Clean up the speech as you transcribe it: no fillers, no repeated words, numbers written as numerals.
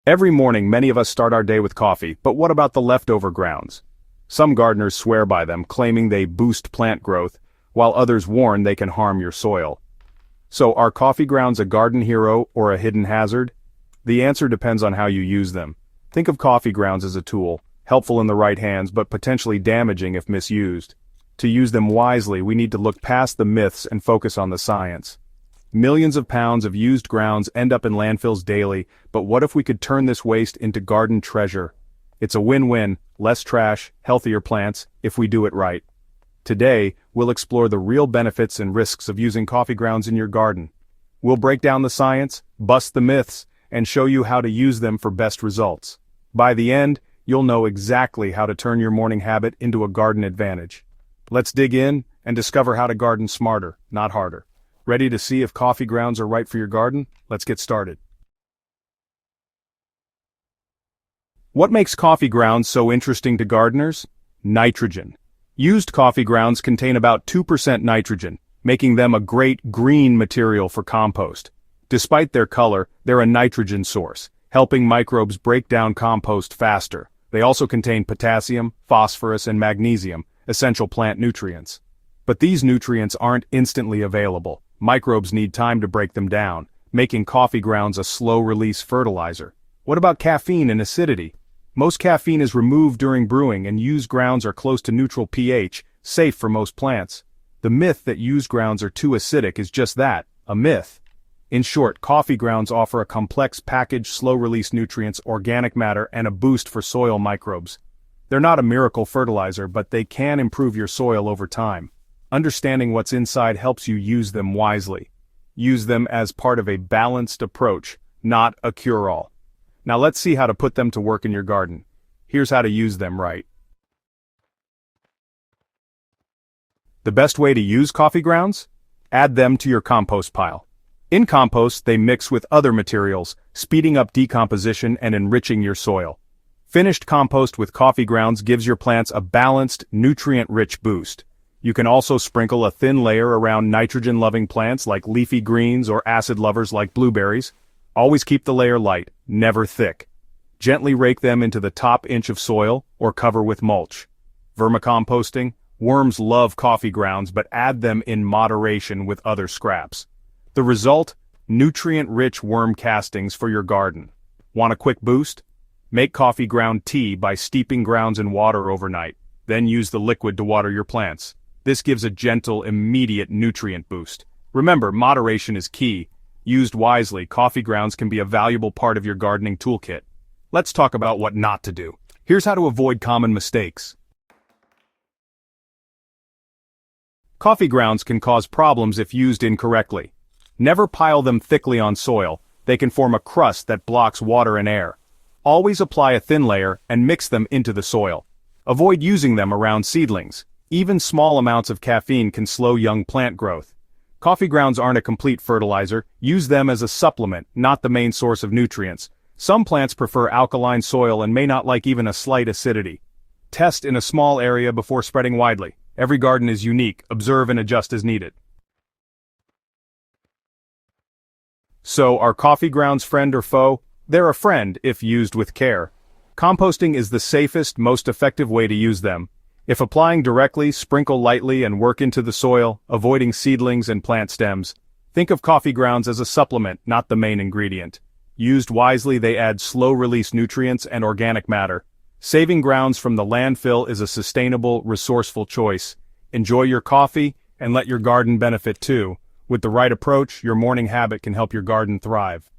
Every morning many of us start our day with coffee, but what about the leftover grounds? Some gardeners swear by them, claiming they boost plant growth, while others warn they can harm your soil. So are coffee grounds a garden hero or a hidden hazard? The answer depends on how you use them. Think of coffee grounds as a tool, helpful in the right hands but potentially damaging if misused. To use them wisely, we need to look past the myths and focus on the science. Millions of pounds of used grounds end up in landfills daily, but what if we could turn this waste into garden treasure? It's a win-win, less trash, healthier plants, if we do it right. Today, we'll explore the real benefits and risks of using coffee grounds in your garden. We'll break down the science, bust the myths, and show you how to use them for best results. By the end, you'll know exactly how to turn your morning habit into a garden advantage. Let's dig in and discover how to garden smarter, not harder. Ready to see if coffee grounds are right for your garden? Let's get started. What makes coffee grounds so interesting to gardeners? Nitrogen. Used coffee grounds contain about 2% nitrogen, making them a great green material for compost. Despite their color, they're a nitrogen source, helping microbes break down compost faster. They also contain potassium, phosphorus, and magnesium, essential plant nutrients. But these nutrients aren't instantly available. Microbes need time to break them down, making coffee grounds a slow-release fertilizer. What about caffeine and acidity? Most caffeine is removed during brewing, and used grounds are close to neutral pH, safe for most plants. The myth that used grounds are too acidic is just that, a myth. In short, coffee grounds offer a complex package, slow-release nutrients, organic matter, and a boost for soil microbes. They're not a miracle fertilizer, but they can improve your soil over time. Understanding what's inside helps you use them wisely. Use them as part of a balanced approach, not a cure-all. Now let's see how to put them to work in your garden. Here's how to use them right. The best way to use coffee grounds? Add them to your compost pile. In compost, they mix with other materials, speeding up decomposition and enriching your soil. Finished compost with coffee grounds gives your plants a balanced, nutrient-rich boost. You can also sprinkle a thin layer around nitrogen-loving plants like leafy greens or acid lovers like blueberries. Always keep the layer light, never thick. Gently rake them into the top inch of soil or cover with mulch. Vermicomposting: worms love coffee grounds, but add them in moderation with other scraps. The result? Nutrient-rich worm castings for your garden. Want a quick boost? Make coffee ground tea by steeping grounds in water overnight, then use the liquid to water your plants. This gives a gentle, immediate nutrient boost. Remember, moderation is key. Used wisely, coffee grounds can be a valuable part of your gardening toolkit. Let's talk about what not to do. Here's how to avoid common mistakes. Coffee grounds can cause problems if used incorrectly. Never pile them thickly on soil. They can form a crust that blocks water and air. Always apply a thin layer and mix them into the soil. Avoid using them around seedlings. Even small amounts of caffeine can slow young plant growth. Coffee grounds aren't a complete fertilizer. Use them as a supplement, not the main source of nutrients. Some plants prefer alkaline soil and may not like even a slight acidity. Test in a small area before spreading widely. Every garden is unique. Observe and adjust as needed. So, are coffee grounds friend or foe? They're a friend if used with care. Composting is the safest, most effective way to use them. If applying directly, sprinkle lightly and work into the soil, avoiding seedlings and plant stems. Think of coffee grounds as a supplement, not the main ingredient. Used wisely, they add slow-release nutrients and organic matter. Saving grounds from the landfill is a sustainable, resourceful choice. Enjoy your coffee, and let your garden benefit too. With the right approach, your morning habit can help your garden thrive.